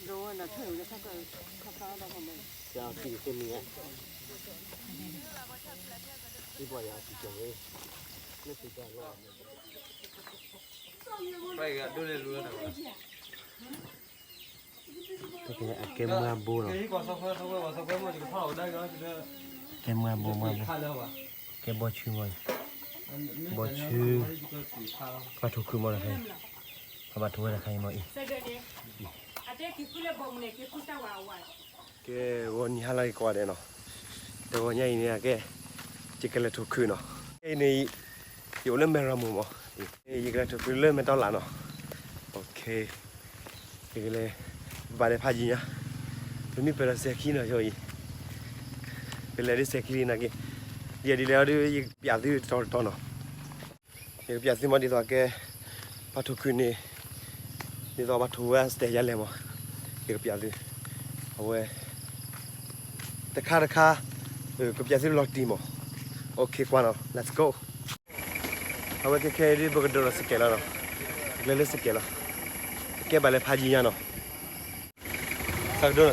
罗那车有他个他发到后面。像这些年，一波也是讲的，那是讲了。ไปกันดูเลยรู้แล้วนะแต่แกเกมมาบูเนาะ เฮ้ยก่อนสักเพิ่มมันจะเข้าได้ก็จะ เกมมาบูมาบู ทันแล้ววะ เกมบอชื่อมันบอชื่อปะทุคือมันอะไรปะทุอะไรใครมาอีกแกวันนี้อะไรกว่าเด้เนาะแต่วันนี้เนี่ยแกจิกเลยทุคือเนาะไอ้นี่อยู่เรื่องแมรามูมั้งจิกเลยทุคือเรื่องไม่ต้องหลานเนาะโอเคจิกเลยบาร์เดพาจีเนี่ยตัวนี้เป็นอะไรเซ็กซี่เนาะช่วยเป็นอะไรเซ็กซี่นะแกเดี๋ยวดีแล้วดิอยากที่ต่อเนาะอยากที่มันดีต่อแกปะทุคือนี่ดีต่อปะทุว่าสเตย์ยันเลยมั้งอยากที่เอาไว้แต่ค่าก็อยากที่ล็อกดีมั้งโอเคกว่าเนาะ let's go เอาไว้แค่ดิบุกเดินสเกลแล้วเนาะเล่นสเกลแล้วแกไปเลยพาจีเนี่ยเนาะสักเดือน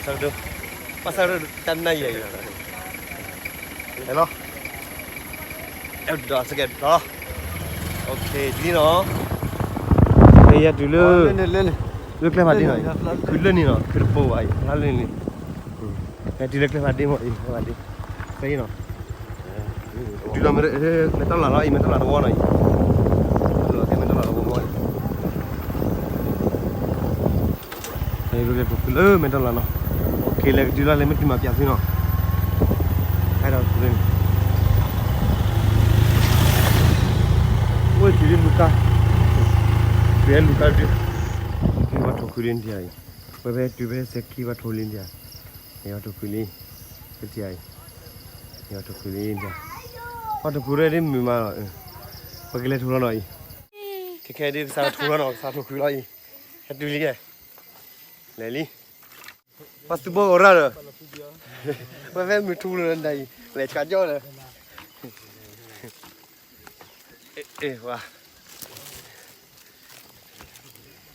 ภาษาตันないやよเห็นเนาะเอ็ดดอสเกตเนาะโอเคดีเนาะเฮียดูเลยเล่นลูกเล่นมาดีหน่อยคือเล่นนี่เนาะคือโป้ไอ้เล่นนี่ดีเล่นมาดีหมดอีมาดีใช่เนาะดูแล้วไม่ต้องหล่อไม่ต้องหล่อวอหน่อยดูแล้วแกไม่ต้องหล่อวอเฮ้ยลูกเล่นปุ๊บไม่ต้องหล่อเนาะโอเคเลยดูแล้วไม่กินมาเปียกสิเนาะให้เราดูเลยโอ้ยจีนลูกค้าเรียนลูกค้าดิที่ว่าทุกคนเรียนที่ไหนไปดูไปเซ็กที่ว่าทุกคนเรียนที่ไหนเนี่ยทุกคนเรียนที่ไหนเนี่ยทุกคนเรียนที่ไหนพอทุกคนเรียนมีมาพอกินเลยทุกคนหน่อยแค่ดิสาวทุกคนหน่อยสาวทุกคนหน่อยให้ดูเลยเลยลี่ปัสสุโบอร่าเลยไปมีทุกคนได้เลยชัดยอดเลยว้า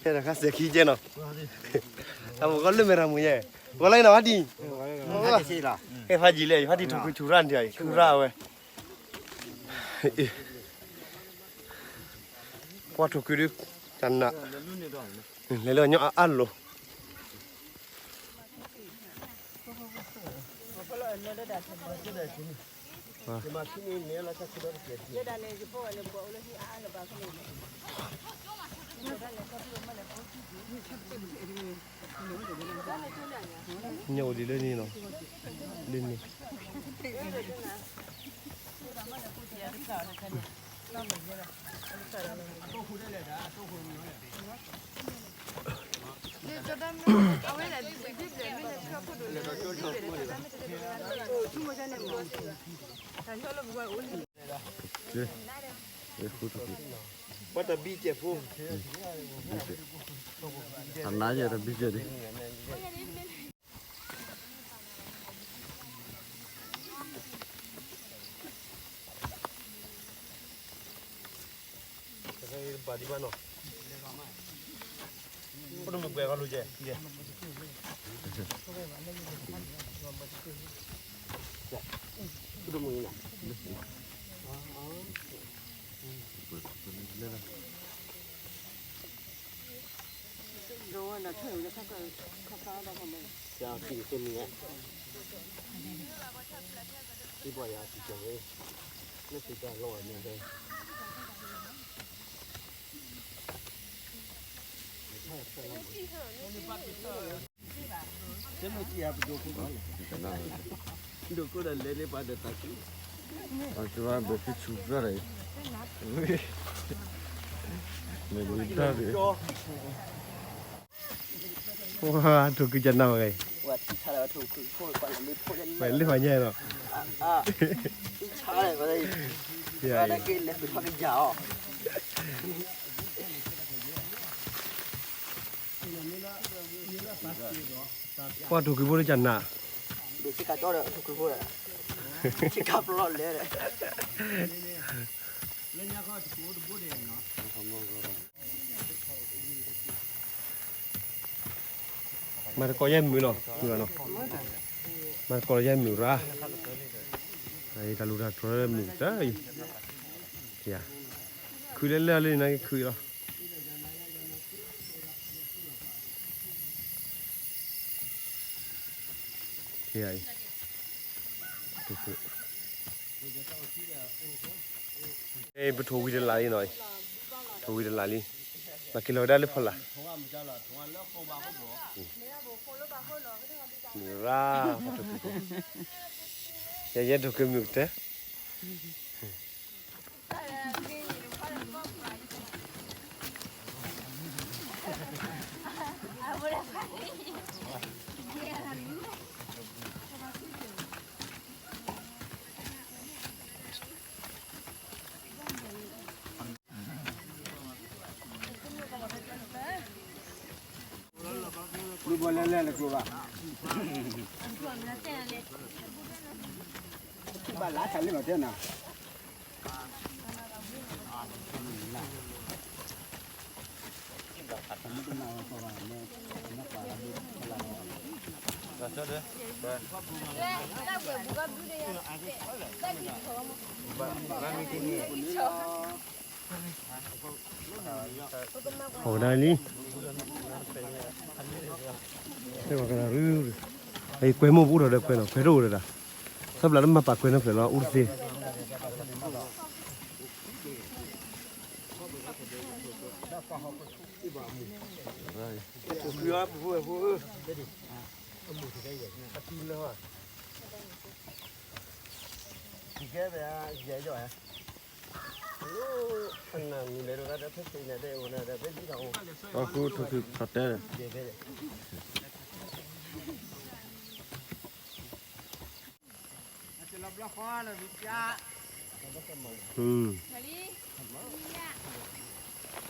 เฮ้ยนะครับเสียขี้เจนเนาะทำก็เล่นไม่ทำมึงยังก็เลยนะพัดดีเฮ้ยพัดดีเลยพัดดีถูกชูรันที่ไหนชูราเว้ยพอถูกคือจันนะเลยเลยเนี่ยอันโลเนี่ยดีเลยนี่เนาะดินนี่ว่าแต่บีเจ็บพูทำน้าเยอะแต่บีเจ็บดิบาดีบ้านเนาะก็ต้องแบบกันรู้จักเนี่ยก็ต้องมือเนี่ยโดนนะเธอจะเขาฟ้าเราทำไมจะกินเส้นเนี่ยที่บ่อยอาที่จังเลยไม่ติดการลอยเนี่ยเลยJangan siap dulu. Dulu dah lele pada taki. Cuma besi juga lah. Melita deh. Wah, tu kerja nama kai. Buat cara tu kul Balik banyak loh. Cara apa ni? Ya. Ada ke lebih pakai jauh. Wah, tu kebun macam nak. Besi kacau dah tu kul. Cakap lol le. มาก็ยังมือเนาะมือเนาะมาก็ยังมือra ai ta lu ra trollมือตายเฮียคุยเล่นๆเลยนะคุยเนาะเฮียเอ้ยไปโทรวิดีโอไลน์หน่อยโทรวิดีโอไลน์มากินเราได้หรือเปล่ามีราอย่าอย่าดูกมิวเตะลูกบอลเล่นๆเลยครูว่าบ้านหลานฉันเล่นแบบเนี้ยนะโอ้ได้นี่เฮ้ยว่ากันรื้อไอ้กล้วยมูบูเราเด็กกล้วยเนาะเฟโร่เลยนะสับแล้วมาปักกล้วยเนาะเฟโร่อุดซีคือว่าผู้แค่แบบใหญ่จ่อยอันนั้นมีเลยเราได้เพิ่มเนี่ยได้โอ้เนี่ยได้เป็นที่เรา กูถูกตัดได้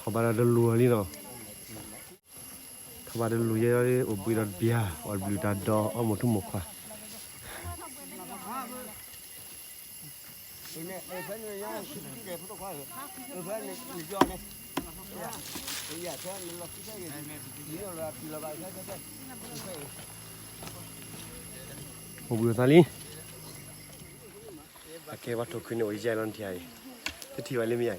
ขบาราดลัวนี่เนาะขบาราดลัวเยอะเลยอุบิดเบียวัดบิดาดอเอาหมดทุกหมดค่ะเนี่ยเพื่อนเนี่ยยังคิดที่เด็กพูดว่าเพื่อนเนี่ยมีจอเนี่ยอย่าเช่นเราคิดได้ยังนี่เราปีละใบใช่ใช่อุบิดาลีโอเควัดทุกคนโอ้ยใจร้อนที่ไอ้ที่วันนี้มีไอ้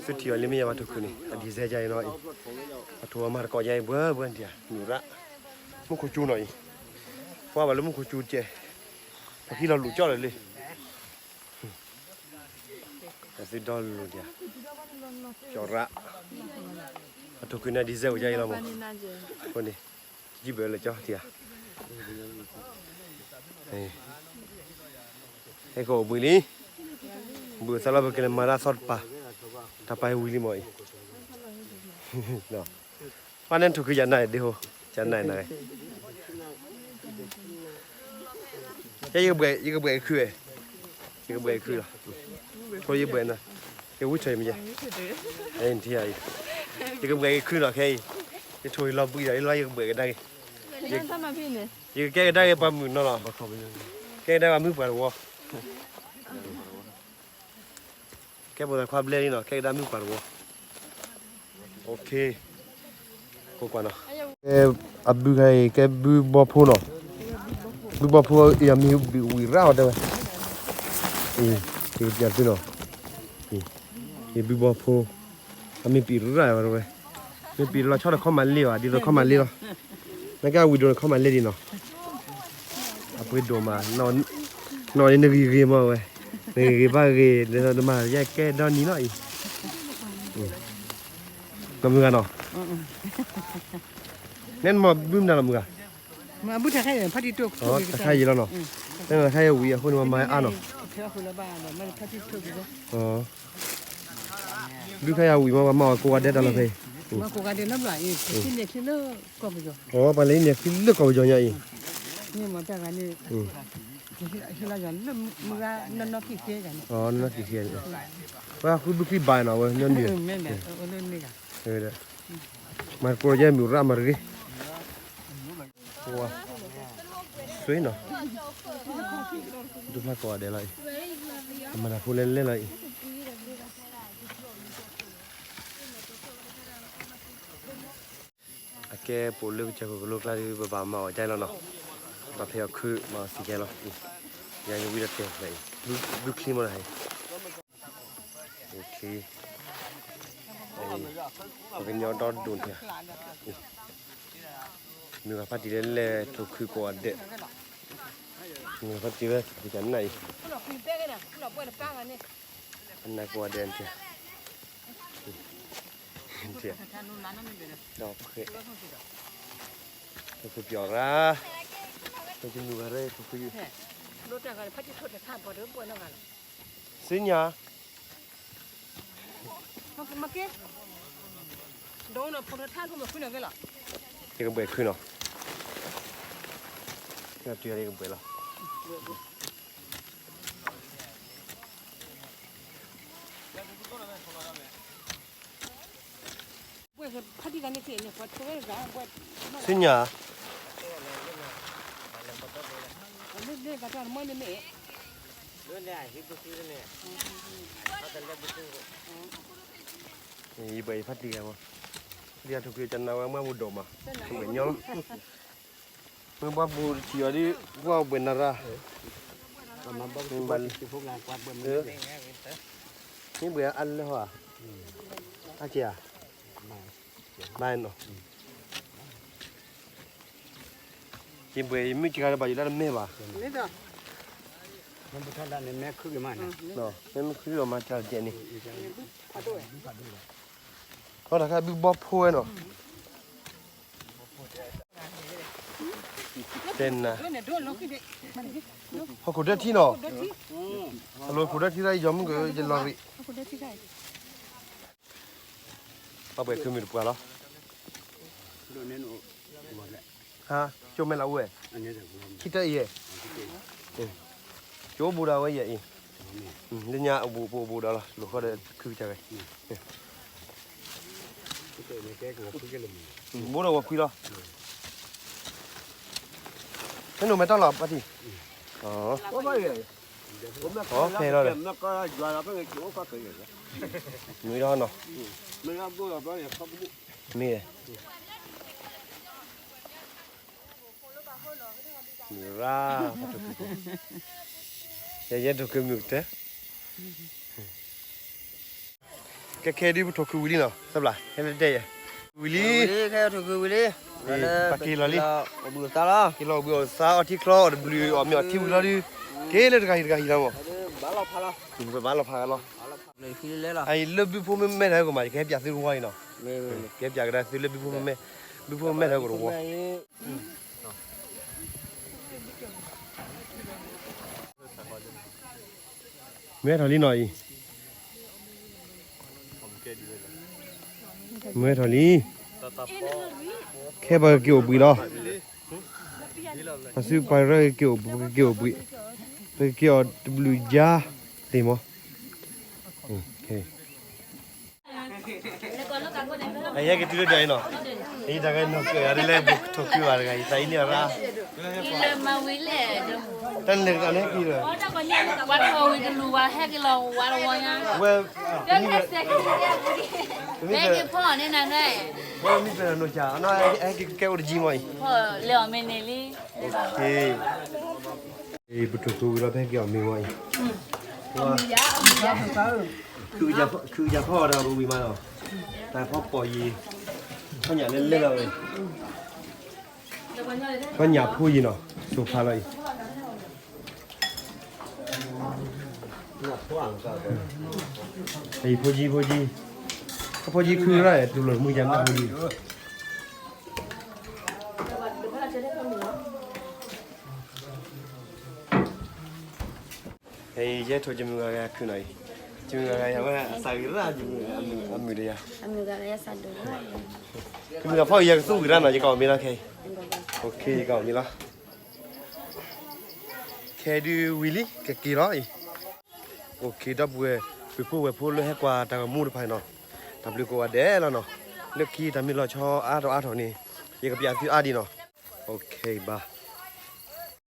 สุดที่วันนี้มีวัดทุกคนนี่อดีตใจน้อยวัดทัวร์มาร์กอใหญ่เบ้อที่อยู่ละมุขจูหน่อยว่าวันแล้วมุขจูเจที่เราหลุดจ่อเลยแต่สิดอลหลุดเนี่ยจ่อระทุกคนน่ะดีเซลใจเราหมดคนนี้จีบเลยจ่อที่ไอ้ก็บุรีบุษราบกินมาราสอดปะถ้าไปวิลิมอยเนาะวันนั้นทุกคนจะไหนเดี๋ยวจะไหนยังเบื่อคือยังเบื่อคือพอยังเบื่อนะยังวุ่นใจมั้ยไอ้ที่ไอ้ยังเบื่อคือหรอแค่จะช่วยเราเบื่อเรายังเบื่อกันได้ยังทำมาพี่เนี่ยยังแก้ได้ปะมือนั่นหรอแก้ได้ปะมือเปล่าวะแก้บนความเล่นนี่เนาะแก้ได้มือเปล่าวะโอเคกูกว่าเนาะแกอับบุไงแกบุบอพูเนาะบุบอพูยังมีวิราได้ไหมที่จะดูเนาะนี่บุบอพูมีปีรุราอะไรวะมีปีเราชอบเข้ามาเลี้ยวดีเราเข้ามาเลี้ยวนั่นก็วิดีโอเข้ามาเลี้ยดีเนาะเอาไปดูมานอนในกีฬามาเว้ยในกีฬาเดี๋ยวมาแยกแก้ด้านนี้หน่อยก็มือกันเนาะนั่นมาบึ้มนั่นละมือกันมาบุตรใครเนี่ยพัดที่ตัวอ๋อใครยี่แล้วเนาะนั่นใครวิ่งคนมาไม่อ่านเนาะเชื่อคนละบ้านเนาะมันพัดที่ตัวเลยอ๋อดูใครวิ่งมากูว่าเด็ดอะไรมากูการเดินน้ำไหลที่เนี่ยที่เลิกก็ไปจ้ะอ๋อไปเลยเนี่ยที่เลิกก็ไปจ้ะเนี่ยนี่มาจากอันนี้ที่เราอย่างนั้นมือนั่นกี่เสียกันอ๋อนั่นกี่เสียว่าคุณดูที่บ้านเอาไว้เนี่ยนี่แม่เนี่ยเล่นนี่กันเด้อมาโปรเจกต์มีรามาร์กิว้าสวยเนาะดูมาก่อนเดี๋ยวเลยมันพูดเล่นเลย cái bộ lưu cho bộ lưu lại bà mà chạy nó bà phải khử mà xí cái nó nhà như bây giờ tiền này lưu clean mà này ok cái nhau đó đồn thế người phát đi lên là thuộc khử qua đấy người phát đi lên cái chân này anh này qua đèn thế thế đó ok tôi biểu ra tôi chỉ nuôi đây tôi xin nhá cái bể khơi nó cái chuyện này cái bể là xin nháนี่ไปพัดดีกันวะเรียนทุกอย่างเราเมื่อบุดมาเหมือนย้อนเมื่อบ้าบูเที่ยวดิว่าเป็นอะไรมันนี่เบื่ออันเลยว่ะอาเจียบ้านเนาะนี่เบื่อไม่กี่การไปอยู่แล้วไม่ป่ะมันเป็นด้านนี้แม่คือมันเนาะแม่คือมาจากเจนี่เพราะถ้าบิ๊กบ๊อบพูดเนาะเต้นนะเขาขุดได้ที่เนาะฮัลโหลขุดได้ที่ไรยอมก็จะลองดิเอาไปคือมีรูปอะไรฮะจมไม่ละเว้ยคิดได้ยังโจบูดาไว้ยังเรื่องนี้บูดาละลูกเขาได้คือจะไงบูดาว่าคุยละนั่นหนูไม่ต้องหลับป่ะทีอ๋อเพลย์เลยมีร้อนเนาะมีเลยมีร้าเยอะๆถูกมีแต่แค่ดีบุตรคือวิลลี่เนาะสับละแค่เดียววิลลี่แค่ถูกวิลลี่ปากกีฬาลี่บุษตาละกีฬาบุษตาที่คลอดบลูอเมริกาที่วิลลี่เกลือกันกันแล้วบ้าเราพาละบ้าเราพาละเลยคือเลยละไอ้เลิฟบิฟูไม่ได้ก็มาแค่อยากซื้อไว้เนาะแค่อยากได้ซื้อเลิฟบิฟูไม่ได้ก็รู้ว่าแม่ทอลี่หน่อยแม่ทอลี่แค่บาเกี่ยวบุยล้อซื้อไปแล้วเกี่ยวบุยไปเกี่ยวบลูจ้าเต็มมั้งโอเคไอ้ยังกี่ตัวได้เนาะไอ้ดังไงเนาะเกี่ยวอะไรเลยบุกทุกที่ว่าไงใส่เนี่ยละมาวิเล่ตั้งเล็กอันนี้กี่เลยวัดโอวิจะรู้ว่าให้กิโลวัดวันยังเว้ยก็แค่เซ็กแม่กินพ่อเนี่ยนั่นได้เว้ยมีเป็นโนจ่าเนาะไอ้แกอุดจีมั้ยพ่อเลี้ยวเมเนลี่โอเคไอ้บุตรตัวเราแพ้เกี่ยวมีมั้ยว่าคือจะพ่อเราบุยมาหรอแต่พ่อปล่อยเขาอยากเล่นเลยเขาอยากพูดยีเนาะสุภาพเลยไอ้พูดยีเขาพูดยีคืออะไรดูเลยมือยันมาพูดยีไอ้เจ้าโทรจมูกอะไรคือไหนจมูกอะไรอย่างว่าใส่ร้านจมูกอันมือเดียคือมึงกับพ่อยังสู้กันหน่อยจะก่อนมีละโอเคก่อนมีละแค่ดูวิลลี่แค่กี่ร้อยโอเคดับเว้ยไปพูดเลยให้กว่าแต่กับมูดภายนอกทำเรื่องกว่าเด้แล้วเนาะเลือกขี้ทำมีเราชออาร์ตนี่ยังกับยาซื้ออาร์ดีเนาะโอเคบ้า